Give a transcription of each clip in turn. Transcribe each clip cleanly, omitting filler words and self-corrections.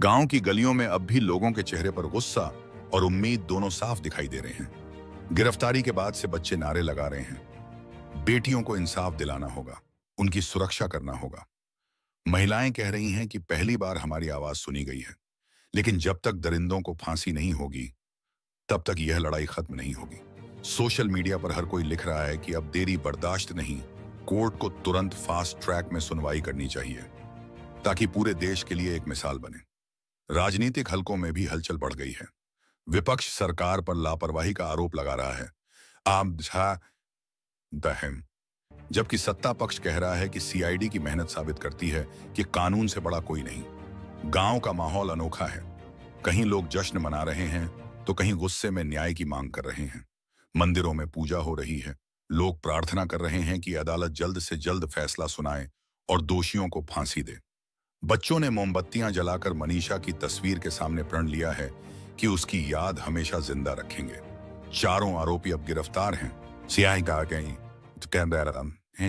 गांव की गलियों में अब भी लोगों के चेहरे पर गुस्सा और उम्मीद दोनों साफ दिखाई दे रहे हैं। गिरफ्तारी के बाद से बच्चे नारे लगा रहे हैं, बेटियों को इंसाफ दिलाना होगा, उनकी सुरक्षा करना होगा। महिलाएं कह रही हैं कि पहली बार हमारी आवाज सुनी गई है, लेकिन जब तक दरिंदों को फांसी नहीं होगी तब तक यह लड़ाई खत्म नहीं होगी। सोशल मीडिया पर हर कोई लिख रहा है कि अब देरी बर्दाश्त नहीं, कोर्ट को तुरंत फास्ट ट्रैक में सुनवाई करनी चाहिए ताकि पूरे देश के लिए एक मिसाल बने। राजनीतिक हलकों में भी हलचल बढ़ गई है। विपक्ष सरकार पर लापरवाही का आरोप लगा रहा है, आम दहम, जबकि सत्ता पक्ष कह रहा है कि सीआईडी की मेहनत साबित करती है कि कानून से बड़ा कोई नहीं। गांव का माहौल अनोखा है, कहीं लोग जश्न मना रहे हैं तो कहीं गुस्से में न्याय की मांग कर रहे हैं। मंदिरों में पूजा हो रही है, लोग प्रार्थना कर रहे हैं कि अदालत जल्द से जल्द फैसला सुनाए और दोषियों को फांसी दे। बच्चों ने मोमबत्तियां जलाकर मनीषा की तस्वीर के सामने प्रण लिया है कि उसकी याद हमेशा जिंदा रखेंगे। चारों आरोपी अब गिरफ्तार हैं।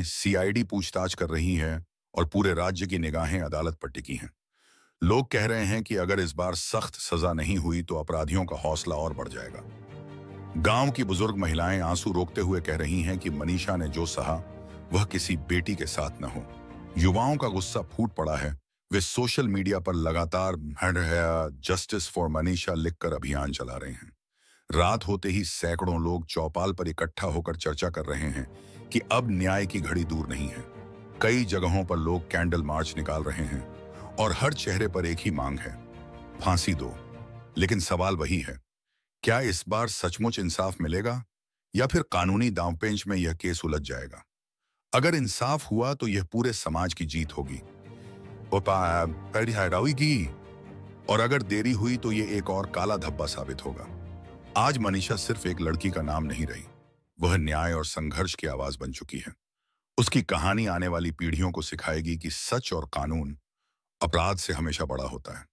सीआईडी पूछताछ कर रही है और पूरे राज्य की निगाहें अदालत पर टिकी हैं। लोग कह रहे हैं कि अगर इस बार सख्त सजा नहीं हुई तो अपराधियों का हौसला और बढ़ जाएगा। गांव की बुजुर्ग महिलाएं आंसू रोकते हुए कह रही हैं कि मनीषा ने जो सहा वह किसी बेटी के साथ न हो। युवाओं का गुस्सा फूट पड़ा है। वे सोशल मीडिया पर लगातार जस्टिस फॉर मनीषा लिखकर अभियान चला रहे हैं। रात होते ही सैकड़ों लोग चौपाल पर इकट्ठा होकर चर्चा कर रहे हैं कि अब न्याय की घड़ी दूर नहीं है। कई जगहों पर लोग कैंडल मार्च निकाल रहे हैं और हर चेहरे पर एक ही मांग है, फांसी दो। लेकिन सवाल वही है, क्या इस बार सचमुच इंसाफ मिलेगा या फिर कानूनी दांवपेंच में यह केस उलझ जाएगा? अगर इंसाफ हुआ तो यह पूरे समाज की जीत होगी और अगर देरी हुई तो यह एक और काला धब्बा साबित होगा। आज मनीषा सिर्फ एक लड़की का नाम नहीं रही, वह न्याय और संघर्ष की आवाज बन चुकी है। उसकी कहानी आने वाली पीढ़ियों को सिखाएगी कि सच और कानून अपराध से हमेशा बड़ा होता है।